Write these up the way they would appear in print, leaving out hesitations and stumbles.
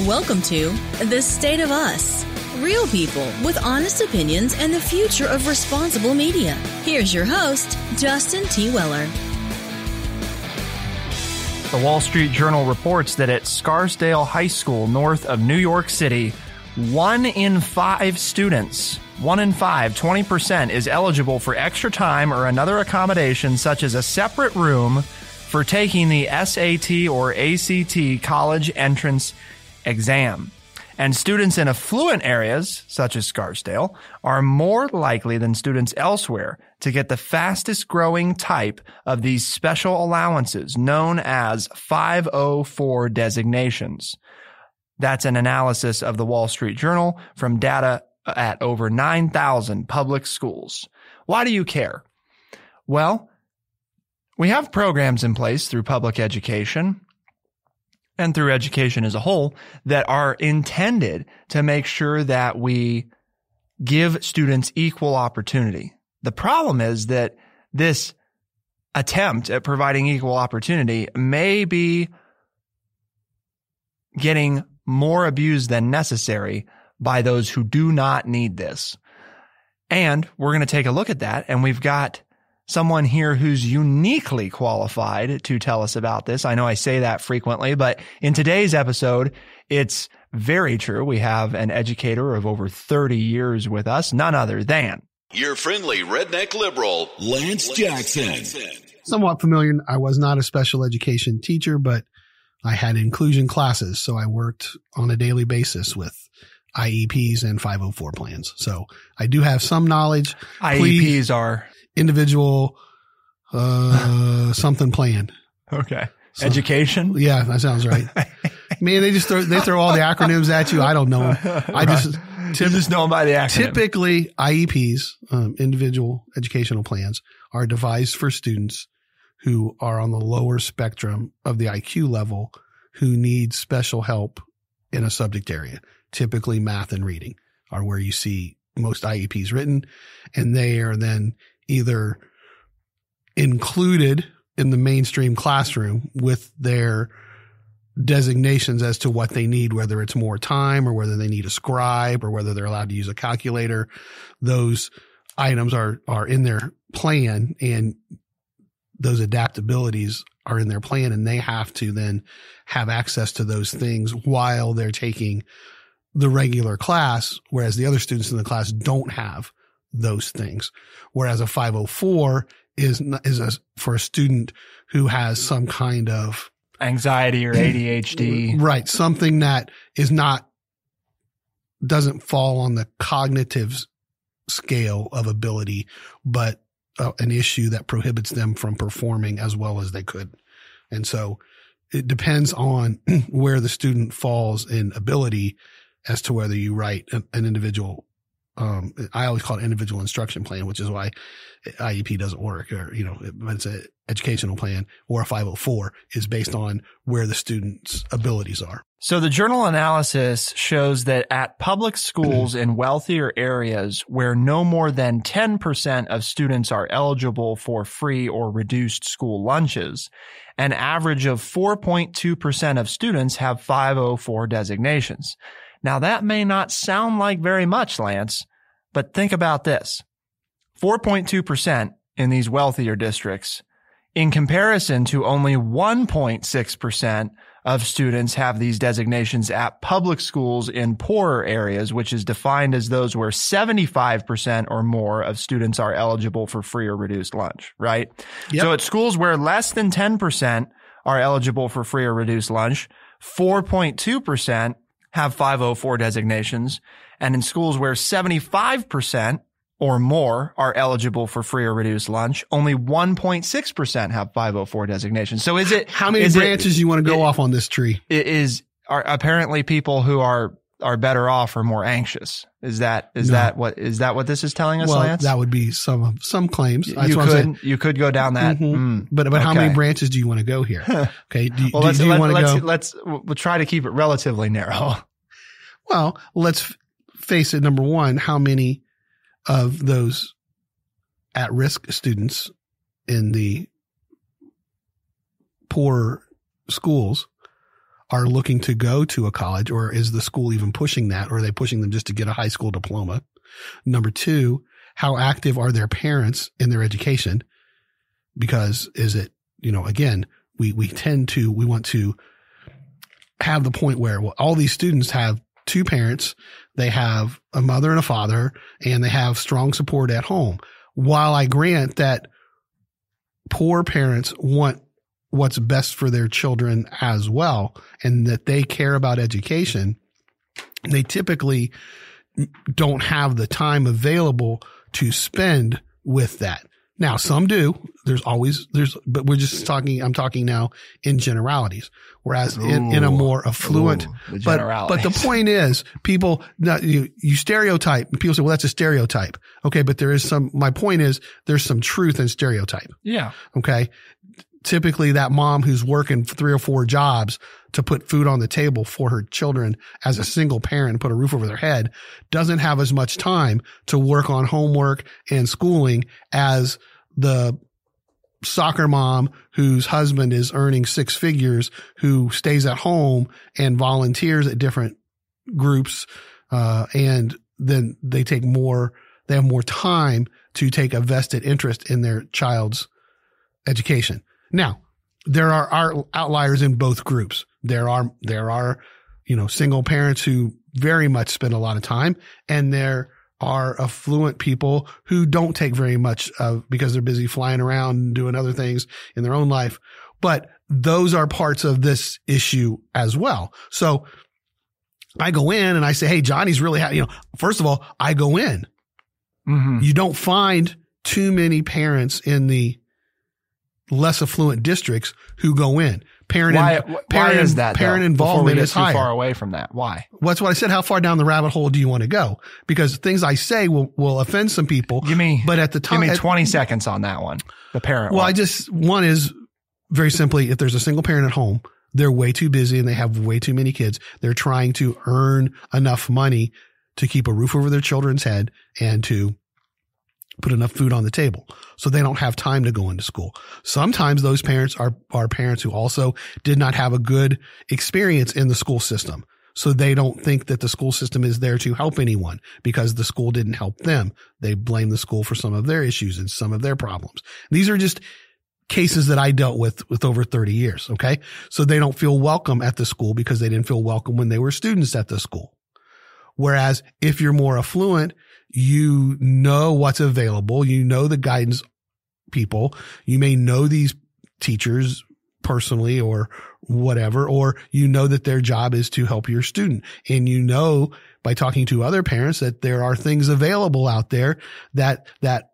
Welcome to The State of Us. Real people with honest opinions and the future of responsible media. Here's your host, Justin T. Weller. The Wall Street Journal reports that at Scarsdale High School, north of New York City, 1 in 5 students, 1 in 5, 20%, is eligible for extra time or another accommodation, such as a separate room for taking the SAT or ACT college entrance exam. And students in affluent areas, such as Scarsdale, are more likely than students elsewhere to get the fastest growing type of these special allowances known as 504 designations. That's an analysis of the Wall Street Journal from data at over 9,000 public schools. Why do you care? Well, we have programs in place through public education and through education as a whole that are intended to make sure that we give students equal opportunity. The problem is that this attempt at providing equal opportunity may be getting more abused than necessary by those who do not need this. And we're going to take a look at that, and we've got someone here who's uniquely qualified to tell us about this. I know I say that frequently, but in today's episode, it's very true. We have an educator of over 30 years with us, none other than your friendly redneck liberal, Lance Jackson. Somewhat familiar. I was not a special education teacher, but I had inclusion classes, so I worked on a daily basis with IEPs and 504 plans. So I do have some knowledge. IEPs are individual something plan. Okay. So, education? Yeah, that sounds right. Man, they throw all the acronyms at you. I don't know them. You just know them by the acronym. Typically, IEPs, individual educational plans, are devised for students who are on the lower spectrum of the IQ level who need special help in a subject area. Typically, math and reading are where you see most IEPs written, and they are then either included in the mainstream classroom with their designations as to what they need, whether it's more time or whether they need a scribe or whether they're allowed to use a calculator. Those items are in their plan, and those adaptabilities are in their plan, and they have to then have access to those things while they're taking the regular class, whereas the other students in the class don't have those things. Whereas a 504 is for a student who has some kind of anxiety or ADHD. Right. Something that doesn't fall on the cognitive scale of ability, but an issue that prohibits them from performing as well as they could. And so it depends on where the student falls in ability as to whether you write an individual, I always call it individual instruction plan, which is why IEP doesn't work, or, but it's an educational plan, or a 504 is based on where the student's abilities are. So the journal analysis shows that at public schools in wealthier areas where no more than 10% of students are eligible for free or reduced school lunches, an average of 4.2% of students have 504 designations. Now, that may not sound like very much, Lance, but think about this. 4.2% in these wealthier districts, in comparison to only 1.6% of students have these designations at public schools in poorer areas, which is defined as those where 75% or more of students are eligible for free or reduced lunch, right? Yep. So at schools where less than 10% are eligible for free or reduced lunch, 4.2% have 504 designations, and in schools where 75% or more are eligible for free or reduced lunch, only 1.6% have 504 designations. So how many branches you want to go off on this tree? Are apparently people who are better off or more anxious. Is that what this is telling us, Lance? That would be some claims. You could go down that. Mm-hmm. But how many branches do you want to go here? Okay. We'll try to keep it relatively narrow. Well, let's face it. Number one, how many of those at-risk students in the poor schools are looking to go to a college, or is the school even pushing that? Or are they pushing them just to get a high school diploma? Number two, how active are their parents in their education? Because is it, again, we want to have the point where all these students have two parents, they have a mother and a father, and they have strong support at home. While I grant that poor parents want what's best for their children as well, and that they care about education, they typically don't have the time available to spend with that. Now, some do. But I'm talking now in generalities. Whereas in a more affluent, but the point is, people, you stereotype, and people say, well, that's a stereotype. Okay. But my point is, there's some truth in stereotype. Yeah. Okay. Typically that mom who's working 3 or 4 jobs to put food on the table for her children as a single parent and put a roof over their head doesn't have as much time to work on homework and schooling as the soccer mom whose husband is earning 6 figures, who stays at home and volunteers at different groups. And then they have more time to take a vested interest in their child's education. Now, there are outliers in both groups. There are, single parents who very much spend a lot of time, and there are affluent people who don't take very much because they're busy flying around and doing other things in their own life. But those are parts of this issue as well. So I go in and I say, hey, Johnny's really first of all, I go in. Mm-hmm. You don't find too many parents in the less affluent districts who go in. Why is that? Parent involvement is higher. Too far away from that. Why? Well, that's what I said. How far down the rabbit hole do you want to go? Because things I say will offend some people. But at the time, give me 20 seconds on that one. The parent. Well, one is very simply, if there's a single parent at home, they're way too busy and they have way too many kids. They're trying to earn enough money to keep a roof over their children's head and to put enough food on the table. So they don't have time to go into school. Sometimes those parents are parents who also did not have a good experience in the school system. So they don't think that the school system is there to help anyone because the school didn't help them. They blame the school for some of their issues and some of their problems. These are just cases that I dealt with over 30 years. Okay. So they don't feel welcome at the school because they didn't feel welcome when they were students at the school. Whereas if you're more affluent, you know what's available. You know the guidance people. You may know these teachers personally or whatever, or you know that their job is to help your student. And you know by talking to other parents that there are things available out there that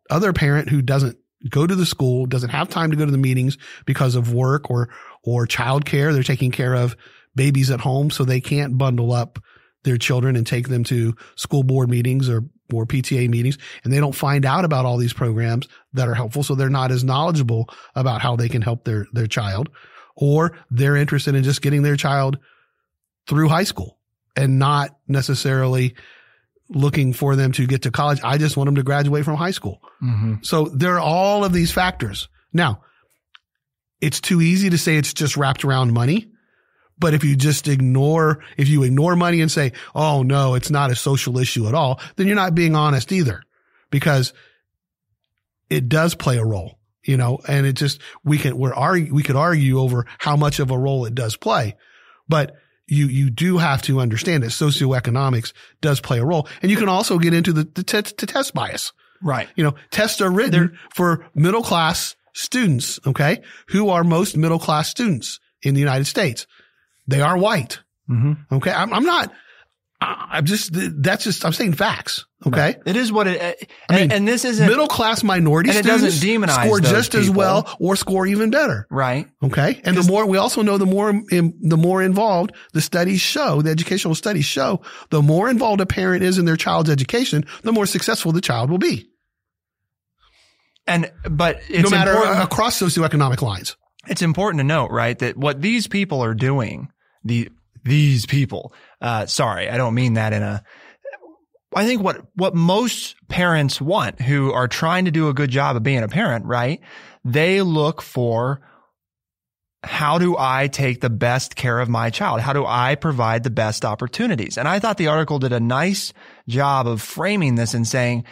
other parent who doesn't go to the school, doesn't have time to go to the meetings because of work or childcare. They're taking care of babies at home, so they can't bundle up their children and take them to school board meetings or PTA meetings, and they don't find out about all these programs that are helpful. So they're not as knowledgeable about how they can help their child, or they're interested in just getting their child through high school and not necessarily looking for them to get to college. I just want them to graduate from high school. Mm-hmm. So there are all of these factors. Now, it's too easy to say it's just wrapped around money. But if you ignore money and say, oh no, it's not a social issue at all, then you're not being honest either, because it does play a role, and it just, we could argue over how much of a role it does play, but you do have to understand that socioeconomics does play a role. And you can also get into the test bias, right? Tests are written for middle class students. Okay. Who are most middle class students in the United States? They are white. Mm-hmm. Okay. I'm saying facts. Okay. It is what it, and this isn't middle class minority and students it doesn't demonize score just people. as well or score even better. Right. Okay. And we also know the more involved the educational studies show, the more involved a parent is in their child's education, the more successful the child will be. But it's no matter across socioeconomic lines. It's important to note, right, that what these people are doing, these people, sorry, I don't mean that I think what most parents want who are trying to do a good job of being a parent, right? They look for how do I take the best care of my child? How do I provide the best opportunities? And I thought the article did a nice job of framing this and saying,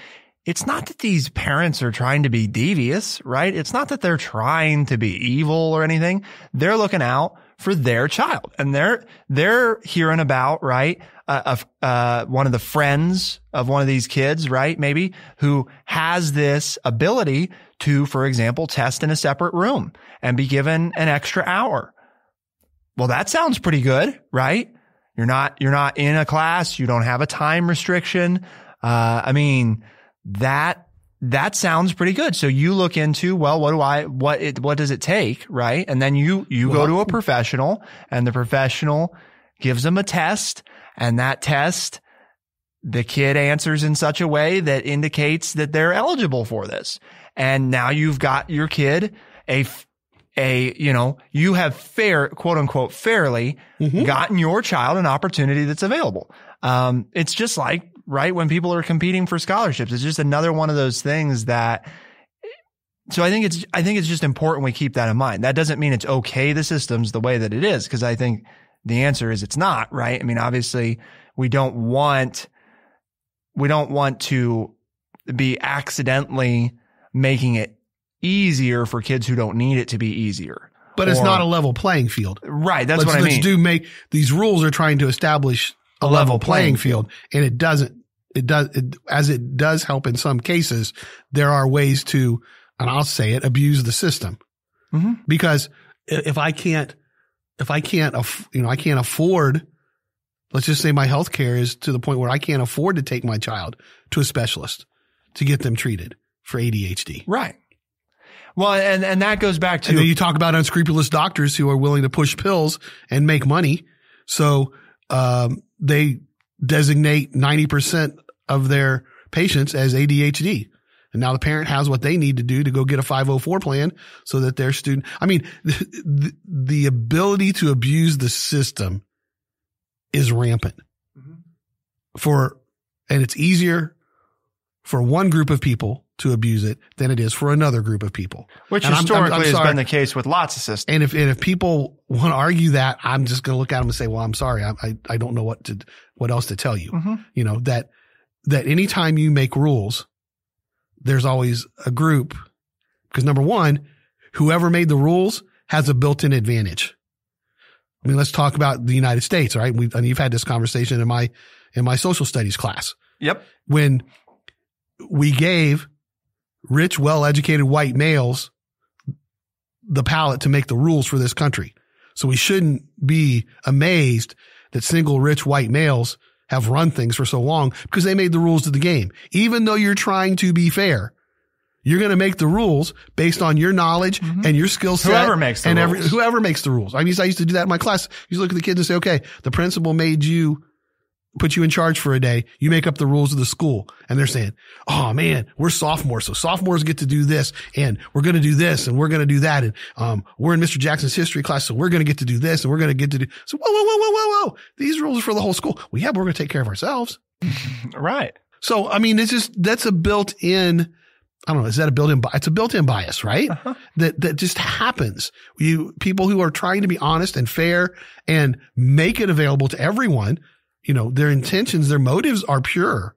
it's not that these parents are trying to be devious, right? It's not that they're trying to be evil or anything. They're looking out for their child, and they're hearing about, right, one of the friends of one of these kids, right, maybe, who has this ability to, for example, test in a separate room and be given an extra hour. Well, that sounds pretty good, right? You're not in a class. You don't have a time restriction. I mean, that sounds pretty good. So you look into, well, what does it take? Right. And then you go to a professional, and the professional gives them a test, and that test, the kid answers in such a way that indicates that they're eligible for this. And now you've got your kid you have quote unquote, fairly gotten your child an opportunity that's available. It's just like, right, when people are competing for scholarships, it's just another one of those things that, so I think it's just important we keep that in mind. That doesn't mean it's okay, the system's the way that it is, because I think the answer is it's not, right? I mean, obviously we don't want to be accidentally making it easier for kids who don't need it to be easier. But it's not a level playing field. Right. That's what I mean. These rules are trying to establish a level playing field, and it does help in some cases. There are ways to, and I'll say it, abuse the system. Because if I can't afford, let's just say my health care is to the point where I can't afford to take my child to a specialist to get them treated for ADHD. Right. Well, and that goes back to, and then you talk about unscrupulous doctors who are willing to push pills and make money. So, they designate 90% of their patients as ADHD. And now the parent has what they need to do to go get a 504 plan so that their student, I mean, the ability to abuse the system is rampant and it's easier for one group of people to abuse it than it is for another group of people. Which historically has been the case with lots of systems. And if people want to argue that, I'm just going to look at them and say, well, I'm sorry. I don't know what else to tell you. You know, that anytime you make rules, there's always a group, because number one, whoever made the rules has a built-in advantage. I mean, let's talk about the United States, right? And you've had this conversation in my social studies class. Yep. When we gave rich, well-educated white males the palate to make the rules for this country. So we shouldn't be amazed that single rich white males have run things for so long, because they made the rules to the game. Even though you're trying to be fair, you're going to make the rules based on your knowledge and your skill set. Whoever makes the rules. Whoever makes the rules. I mean, I used to do that in my class. I used to look at the kids and say, okay, the principal put you in charge for a day. You make up the rules of the school. And they're saying, oh man, we're sophomores. So sophomores get to do this, and we're going to do this, and we're going to do that. And, we're in Mr. Jackson's history class. So we're going to get to do this, and we're going to get to do. So whoa. These rules are for the whole school. Well, yeah, but we're going to take care of ourselves. Right. So, I mean, that's a built-in, I don't know, is that a built-in, it's a built-in bias, right? That just happens. People who are trying to be honest and fair and make it available to everyone, you know, their intentions, their motives are pure,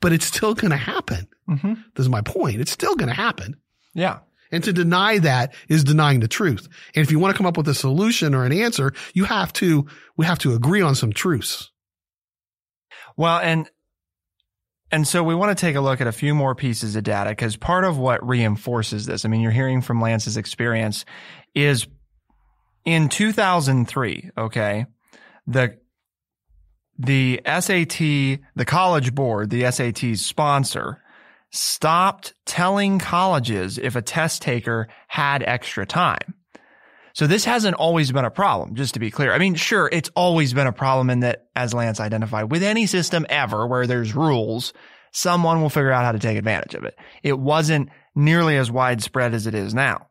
but it's still going to happen. This is my point. It's still going to happen. Yeah. And to deny that is denying the truth. And if you want to come up with a solution or an answer, we have to agree on some truths. Well, and so we want to take a look at a few more pieces of data, because part of what reinforces this, I mean, you're hearing from Lance's experience, is in 2003, okay, the SAT, the College Board, the SAT's sponsor, stopped telling colleges if a test taker had extra time. So this hasn't always been a problem, just to be clear. I mean, sure, it's always been a problem in that, as Lance identified, with any system ever where there's rules, someone will figure out how to take advantage of it. It wasn't nearly as widespread as it is now.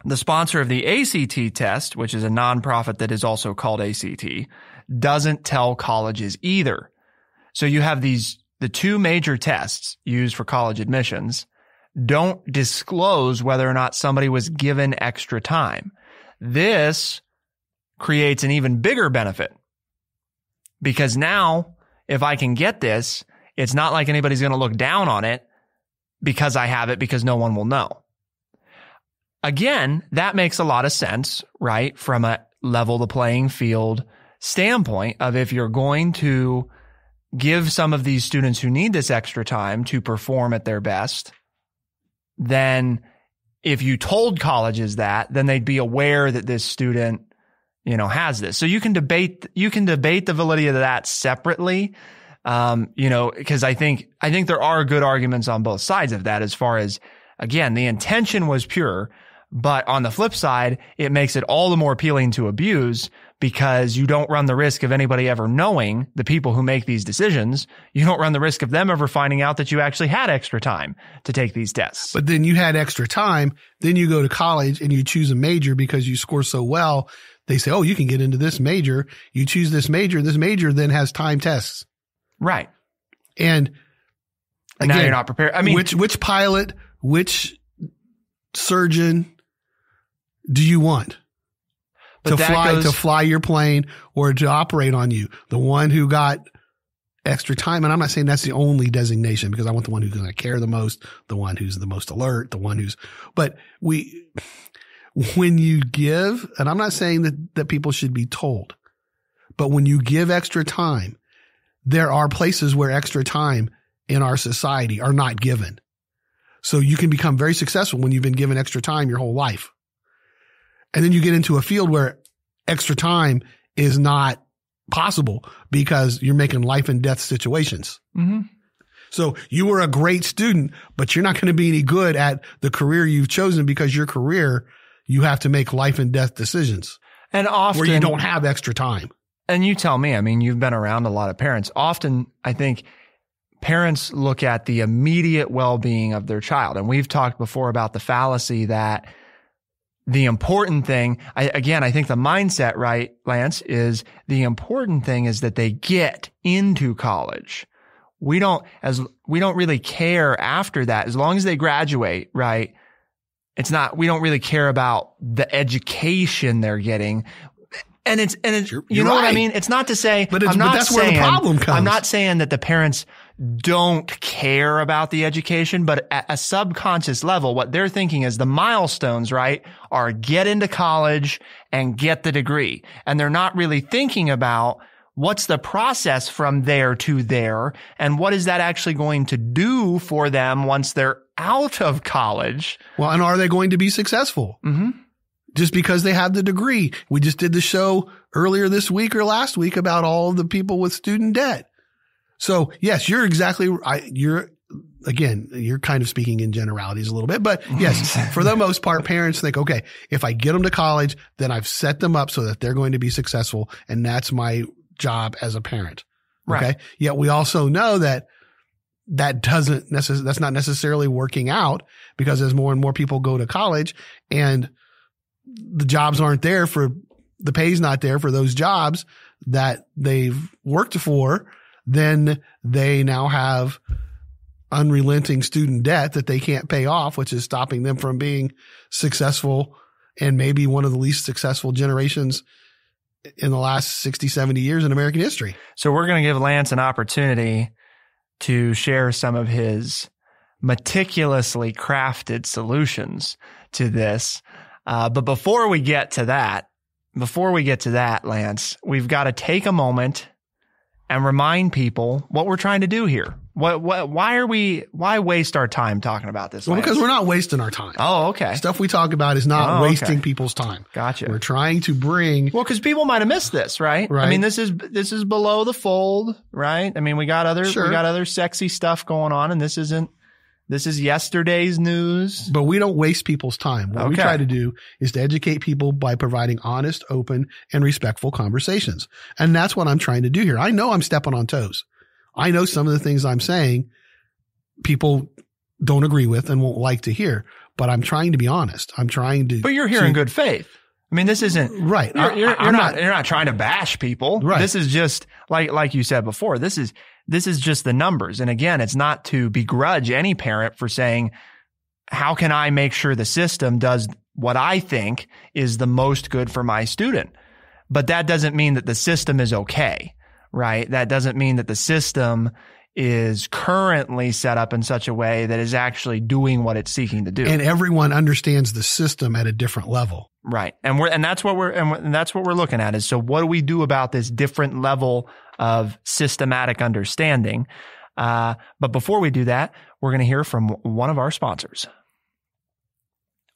The sponsor of the ACT test, which is a nonprofit that is also called ACT, doesn't tell colleges either. So you have the two major tests used for college admissions don't disclose whether or not somebody was given extra time. This creates an even bigger benefit because now if I can get this, it's not like anybody's going to look down on it because I have it because no one will know. Again, that makes a lot of sense, right? From a level the playing field standpoint of if you're going to give some of these students who need this extra time to perform at their best, then if you told colleges that, then they'd be aware that this student, has this. So you can debate the validity of that separately. Because I think there are good arguments on both sides of that as far as, again, the intention was pure, but on the flip side, it makes it all the more appealing to abuse because you don't run the risk of anybody ever knowing the people who make these decisions. You don't run the risk of them ever finding out that you actually had extra time to take these tests. But then you had extra time. Then you go to college and you choose a major because you score so well. They say, oh, you can get into this major. You choose this major. This major then has time tests. Right. And now you're not prepared. I mean, which pilot, which surgeon do you want to fly your plane or to operate on you? The one who got extra time. And I'm not saying that's the only designation because I want the one who's going to care the most, the one who's the most alert, the one but when you give, and I'm not saying that people should be told, but when you give extra time, there are places where extra time in our society are not given. So you can become very successful when you've been given extra time your whole life. And then you get into a field where extra time is not possible because you're making life and death situations. Mm-hmm. So you were a great student, but you're not going to be any good at the career you've chosen because your career, you have to make life and death decisions. And often where you don't have extra time. And you tell me, I mean, you've been around a lot of parents. Often, I think parents look at the immediate well-being of their child. And we've talked before about the fallacy that the important thing, I think the mindset, right, Lance, is the important thing is that they get into college. We don't really care after that. As long as they graduate, right? We don't really care about the education they're getting. And it's you know right. What I mean? It's not to say, but that's where the problem comes. I'm not saying that the parents don't care about the education, but at a subconscious level, what they're thinking is the milestones, right, are get into college and get the degree. And they're not really thinking about what's the process from there to there and what is that actually going to do for them once they're out of college. Well, and are they going to be successful? Mm-hmm. Just because they have the degree. We just did the show earlier this week or last week about all of the people with student debt. So yes, you're exactly right. You're kind of speaking in generalities a little bit, but yes, for the most part, parents think, okay, if I get them to college, then I've set them up so that they're going to be successful. And that's my job as a parent. Okay. Right. Yet we also know that that's not necessarily working out because as more and more people go to college and the jobs aren't there the pay's not there for those jobs that they've worked for, then they now have unrelenting student debt that they can't pay off, which is stopping them from being successful and maybe one of the least successful generations in the last 60, 70 years in American history. So we're going to give Lance an opportunity to share some of his meticulously crafted solutions to this. But before we get to that, Lance, we've got to take a moment and remind people what we're trying to do here. Why waste our time talking about this? Well, because we're not wasting our time. Oh, okay. Stuff we talk about is not wasting people's time. Gotcha. We're trying to bring. Well, because people might have missed this, right? Right. I mean, this is below the fold, right? I mean, we got other sexy stuff going on, and this is yesterday's news. But we don't waste people's time. What we try to do is to educate people by providing honest, open, and respectful conversations. And that's what I'm trying to do here. I know I'm stepping on toes. I know some of the things I'm saying people don't agree with and won't like to hear, but I'm trying to be honest. But you're here in good faith. I mean, this isn't right. You're not trying to bash people. Right. This is just like you said before. This is just the numbers. And again, it's not to begrudge any parent for saying, how can I make sure the system does what I think is the most good for my student. But that doesn't mean that the system is okay, right? That doesn't mean that the system is currently set up in such a way that is actually doing what it's seeking to do. And everyone understands the system at a different level. Right. And that's what we're looking at is, so what do we do about this different level of systematic understanding? But before we do that, we're going to hear from one of our sponsors.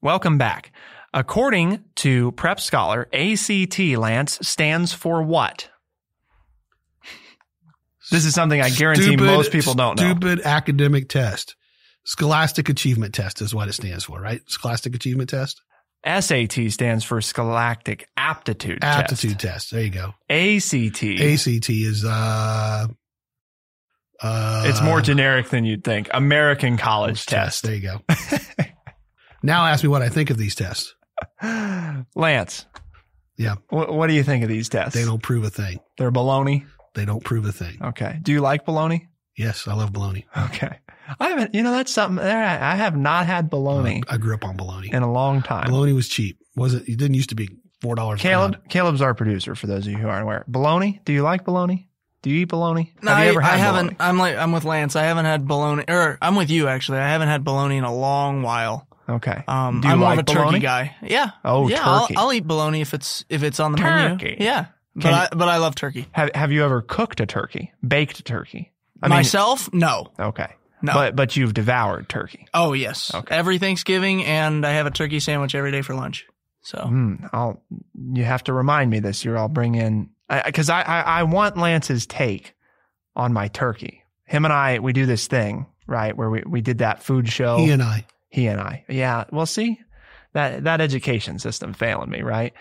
Welcome back. According to Prep Scholar, ACT, Lance, stands for what? This is something I guarantee most people don't know. Stupid academic test. Scholastic Achievement Test is what it stands for, right? Scholastic Achievement Test. SAT stands for Scholastic Aptitude Test. Aptitude Test. There you go. ACT. ACT is it's more generic than you'd think. American College Test. There you go. Now ask me what I think of these tests. Lance. Yeah. What do you think of these tests? They don't prove a thing. They're baloney. They don't prove a thing. Okay. Do you like bologna? Yes, I love bologna. Okay. I haven't, that's something there. I have not had bologna. I grew up on bologna in a long time. Bologna was cheap. It didn't used to be $4. Caleb's our producer, for those of you who aren't aware. Bologna? Do you like bologna? Do you eat bologna? No, have you ever had I haven't. bologna? I'm with Lance. I haven't had bologna, or I'm with you actually. I haven't had bologna in a long while. Okay. Do you I'm more like of a bologna? turkey guy. Yeah. Oh, yeah, turkey. I'll eat bologna if it's on the Turkey. menu. Yeah. But I love turkey. Have you ever cooked a turkey? Baked a turkey? Myself? No. Okay. No. But you've devoured turkey. Oh, yes. Okay. Every Thanksgiving, and I have a turkey sandwich every day for lunch. So you have to remind me this year. I'll bring in, because I want Lance's take on my turkey. Him and I, we do this thing, right, where we did that food show. He and I. Yeah. Well, see, that education system failing me, right?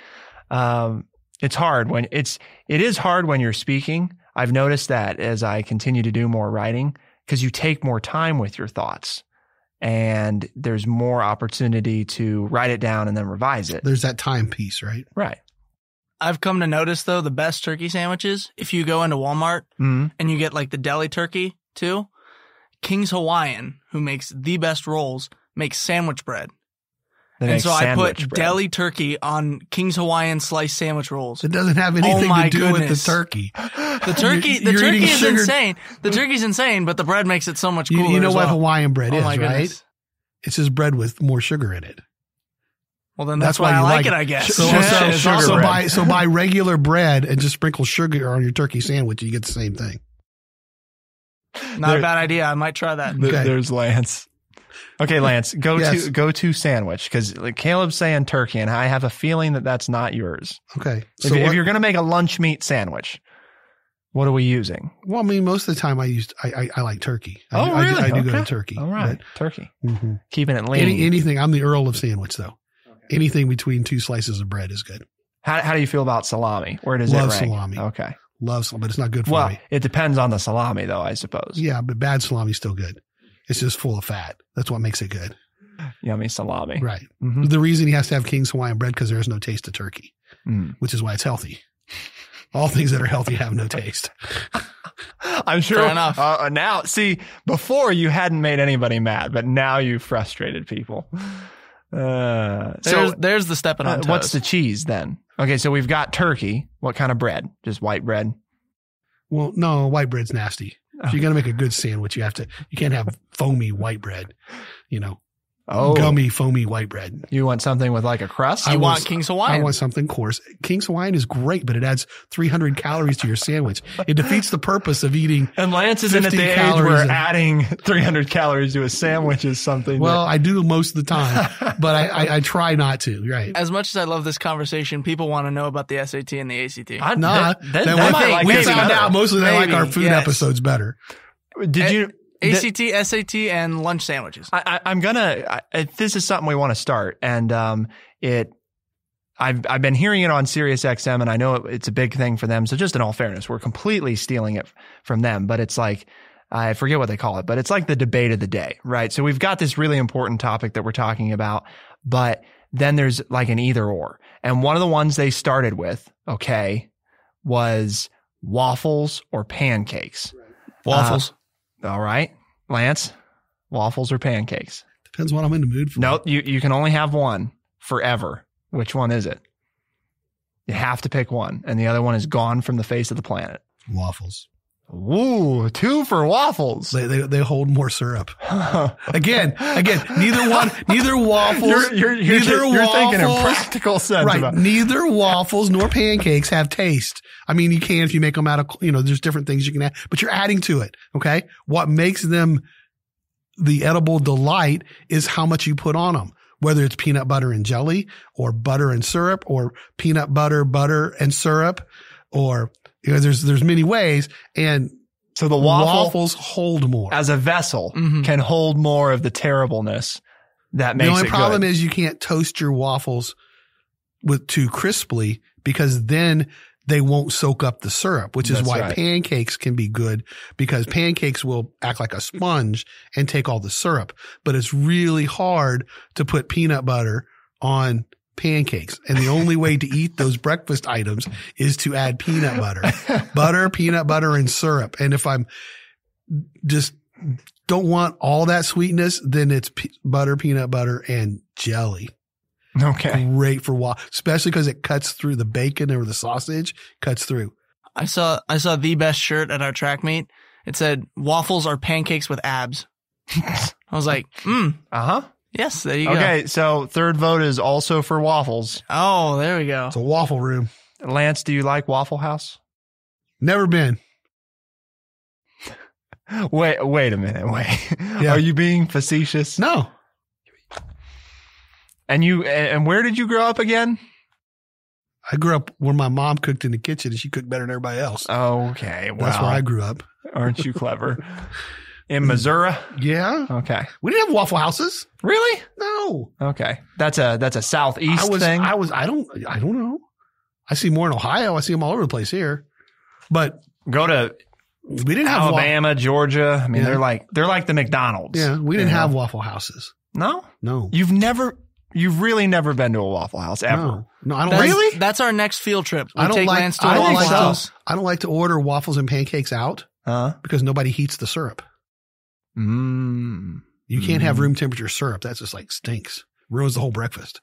It's hard it is hard when you're speaking. I've noticed that as I continue to do more writing, because you take more time with your thoughts and there's more opportunity to write it down and then revise it. There's that time piece, right? Right. I've come to notice, though, the best turkey sandwiches, if you go into Walmart and you get like the deli turkey too, King's Hawaiian, who makes the best rolls, makes sandwich bread. And so I put deli turkey on King's Hawaiian sliced sandwich rolls. It doesn't have anything to do with the turkey. The turkey is insane. The turkey's insane, but the bread makes it so much cooler. You know what Hawaiian bread is, right? Goodness. It's just bread with more sugar in it. Well, then that's why I like it, I guess. So buy regular bread and just sprinkle sugar on your turkey sandwich, you get the same thing. Not a bad idea. I might try that. Okay. There's Lance. Okay, Lance, go to sandwich, because Caleb's saying turkey, and I have a feeling that that's not yours. Okay. So if you're going to make a lunch meat sandwich, what are we using? Well, I mean, most of the time I like turkey. Really? I do go to turkey. All right. Turkey. Mm-hmm. Keeping it lean. Anything. I'm the Earl of sandwich, though. Okay. Anything between two slices of bread is good. How do you feel about salami? Where does Love it rank? salami. Okay. Love salami, but it's not good for me. It depends on the salami, though, I suppose. Yeah, but bad salami is still good. It's just full of fat. That's what makes it good. Yummy salami. Right. Mm-hmm. The reason he has to have King's Hawaiian bread, because there is no taste of turkey, which is why it's healthy. All things that are healthy have no taste. I'm sure. Fair enough. Now, see, before you hadn't made anybody mad, but now you've frustrated people. There's the stepping on toes. What's the cheese then? Okay, so we've got turkey. What kind of bread? Just white bread? Well, no, white bread's nasty. If you're going to make a good sandwich, you can't have foamy white bread, gummy, foamy white bread. You want something with like a crust? You want King's Hawaiian. I want something coarse. King's Hawaiian is great, but it adds 300 calories to your sandwich. It defeats the purpose of eating. And Lance isn't at the age where adding 300 calories to a sandwich is something. Well, I do most of the time, but I try not to. Right. As much as I love this conversation, people want to know about the SAT and the ACT. We found out mostly they like our food episodes better. Did you? ACT, SAT, and lunch sandwiches. I'm gonna. This is something we want to start, and I've been hearing it on Sirius XM, and I know it's a big thing for them. So just in all fairness, we're completely stealing it from them. But it's like, I forget what they call it, but it's like the debate of the day, right? So we've got this really important topic that we're talking about, but then there's like an either or, and one of the ones they started with, was waffles or pancakes. Waffles. All right, Lance, waffles or pancakes? Depends what I'm in the mood for. Nope, you can only have one. forever, which one is it? You have to pick one, and the other one is gone from the face of the planet. Waffles. Ooh, 2 for waffles. They hold more syrup. Again, neither waffles. You're thinking in practical sense. Right. Neither waffles nor pancakes have taste. I mean, you can if you make them out of, there's different things you can add, but you're adding to it. Okay. What makes them the edible delight is how much you put on them, whether it's peanut butter and jelly or butter and syrup or peanut butter and syrup, or there's many ways. And so the waffles hold more as a vessel, can hold more of the terribleness that makes it good. The only problem is you can't toast your waffles too crisply, because then they won't soak up the syrup, which is why pancakes can be good, because pancakes will act like a sponge and take all the syrup. But it's really hard to put peanut butter on pancakes. And the only way to eat those breakfast items is to add peanut butter, peanut butter, and syrup. And if I'm just don't want all that sweetness, then it's butter, peanut butter, and jelly. Okay. Great for waffles, especially because it cuts through the bacon or the sausage, cuts through. I saw the best shirt at our track meet. It said, "Waffles are pancakes with abs." I was like, yes, there you go. Okay, so third vote is also for waffles. Oh, there we go. It's a waffle room. Lance, do you like Waffle House? Never been. Wait a minute. Yeah. Are you being facetious? No. And where did you grow up again? I grew up where my mom cooked in the kitchen, and she cooked better than everybody else. Okay, well, that's where I grew up. Aren't you clever? In Missouri? Yeah. Okay. We didn't have Waffle Houses. Really? No. Okay. That's a southeast thing. I don't know. I see more in Ohio. I see them all over the place here. But go to we didn't have Alabama, Georgia. I mean, they're like the McDonald's. Yeah, we didn't have Waffle Houses. No? No. You've really never been to a Waffle House ever? No, I don't. Really? That's our next field trip. I don't like. Lance to a Waffle House. I don't like to order waffles and pancakes out because nobody heats the syrup. You can't have room temperature syrup. That's just like stinks. Ruins the whole breakfast.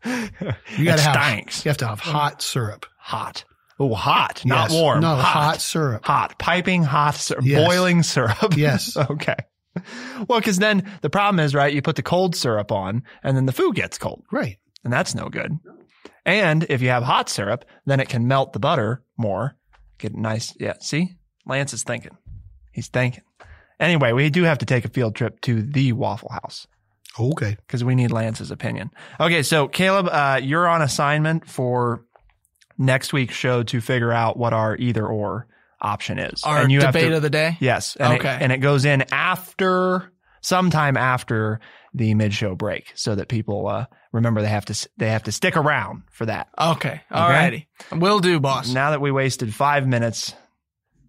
You got to have hot syrup. Hot. Oh, hot, not warm. No, hot syrup. Hot, piping hot syrup, boiling syrup. Yes. Okay. Well, because then the problem is, right, you put the cold syrup on and then the food gets cold. Right. And that's no good. And if you have hot syrup, then it can melt the butter more. Get nice. Yeah. See, Lance is thinking. He's thinking. Anyway, we do have to take a field trip to the Waffle House. Okay. Because we need Lance's opinion. Okay. So Caleb, you're on assignment for next week's show to figure out what our either or option is. Our debate of the day? Yes. And okay. It goes in sometime after the mid-show break, so that people remember they have to stick around for that. Okay. All righty. Will do, boss. Now that we wasted 5 minutes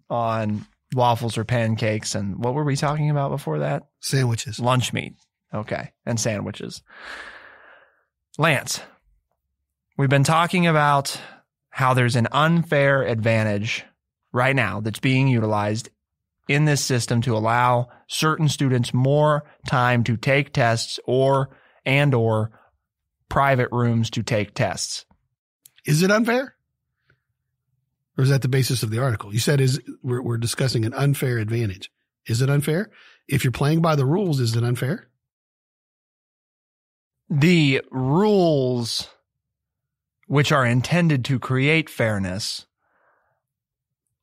on waffles or pancakes, and what were we talking about before that? Sandwiches. Lunch meat. Okay. And sandwiches. Lance, we've been talking about how there's an unfair advantage right now that's being utilized in this system to allow certain students more time to take tests or private rooms to take tests. Is it unfair? Or is that the basis of the article? You said we're discussing an unfair advantage. Is it unfair? If you're playing by the rules, is it unfair? The rules, which are intended to create fairness,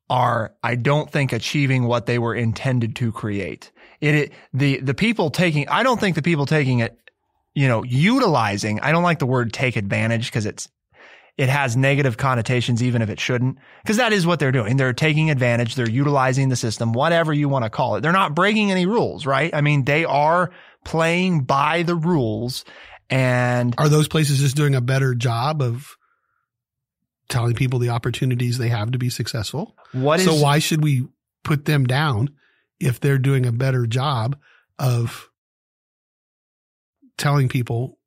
are, I don't think, achieving what they were intended to create. The people taking, I don't think the people taking it, utilizing, I don't like the word take advantage because it has negative connotations, even if it shouldn't, because that is what they're doing. They're taking advantage. They're utilizing the system, whatever you want to call it. They're not breaking any rules, right? I mean, they are playing by the rules. And are those places just doing a better job of telling people the opportunities they have to be successful? So why should we put them down if they're doing a better job of telling people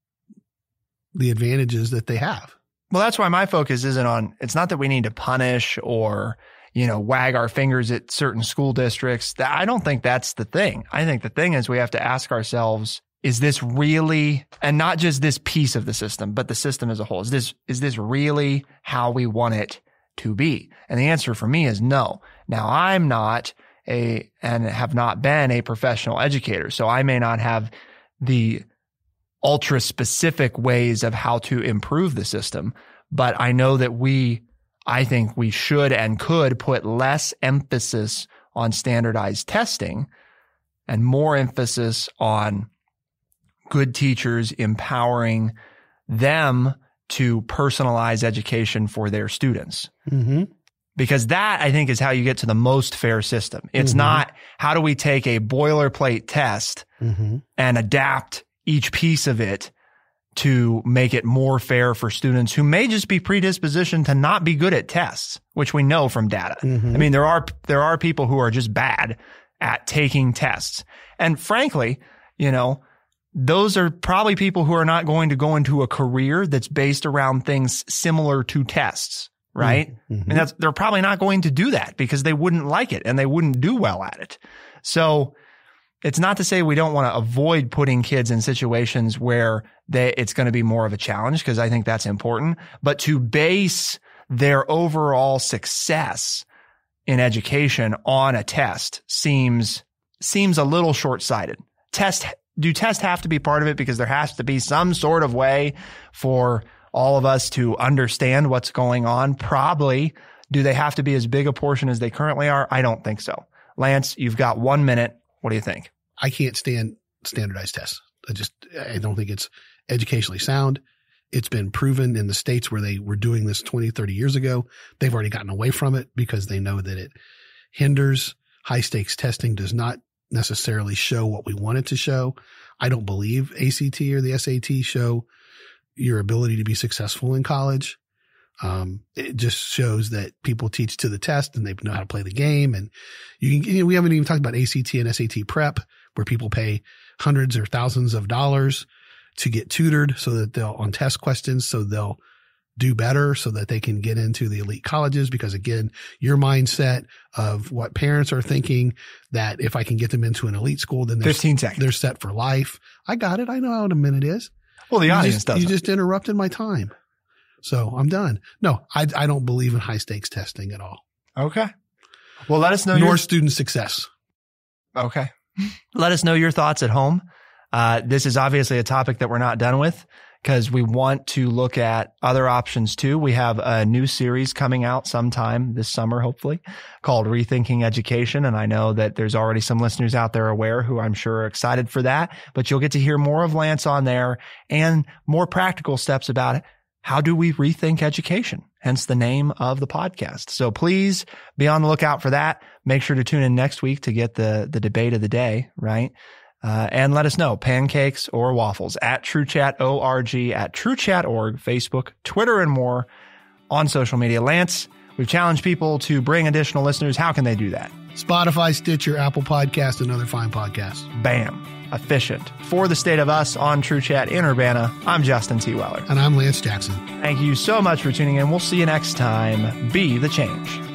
the advantages that they have? Well, that's why my focus isn't on, it's not that we need to punish or, wag our fingers at certain school districts. I don't think that's the thing. I think the thing is we have to ask ourselves, is this really, and not just this piece of the system, but the system as a whole, is this really how we want it to be? And the answer for me is no. Now, I'm not and have not been a professional educator, so I may not have the ultra specific ways of how to improve the system, but I know that I think we should and could put less emphasis on standardized testing and more emphasis on good teachers empowering them to personalize education for their students. Mm-hmm. Because that, I think, is how you get to the most fair system. It's not, how do we take a boilerplate test and adapt each piece of it to make it more fair for students who may just be predispositioned to not be good at tests, which we know from data. I mean, there are people who are just bad at taking tests. And frankly, those are probably people who are not going to go into a career that's based around things similar to tests, right? And they're probably not going to do that because they wouldn't like it and they wouldn't do well at it. So it's not to say we don't want to avoid putting kids in situations where it's going to be more of a challenge, because I think that's important, but to base their overall success in education on a test seems a little short-sighted. Do tests have to be part of it because there has to be some sort of way for all of us to understand what's going on? Probably. Do they have to be as big a portion as they currently are? I don't think so. Lance, you've got 1 minute. What do you think? I can't stand standardized tests. I don't think it's educationally sound. It's been proven in the states where they were doing this 20, 30 years ago. They've already gotten away from it because they know that it hinders. High stakes testing does not necessarily show what we want it to show. I don't believe ACT or the SAT show your ability to be successful in college. It just shows that people teach to the test and they know how to play the game. And we haven't even talked about ACT and SAT prep, where people pay hundreds or thousands of dollars to get tutored so that on test questions, so they'll do better so that they can get into the elite colleges. Because again, your mindset of what parents are thinking, that if I can get them into an elite school, then 15 seconds. They're set for life. I got it. I know how a minute is. Well, the audience doesn't. You just interrupted my time. So I'm done. No, I don't believe in high stakes testing at all. Okay. Well, let us know nor student success. Okay. Let us know your thoughts at home. This is obviously a topic that we're not done with, because we want to look at other options too. We have a new series coming out sometime this summer, hopefully, called Rethinking Education. And I know that there's already some listeners out there aware who I'm sure are excited for that, but you'll get to hear more of Lance on there and more practical steps about it. How do we rethink education? Hence the name of the podcast. So please be on the lookout for that. Make sure to tune in next week to get the debate of the day, right? And let us know, pancakes or waffles, at TrueChat.org, at TrueChat.org, Facebook, Twitter, and more on social media. Lance, we've challenged people to bring additional listeners. How can they do that? Spotify, Stitcher, Apple Podcasts, and other fine podcasts. Bam. Efficient. For the State of Us on True Chat in Urbana, I'm Justin T. Weller. And I'm Lance Jackson. Thank you so much for tuning in. We'll see you next time. Be the change.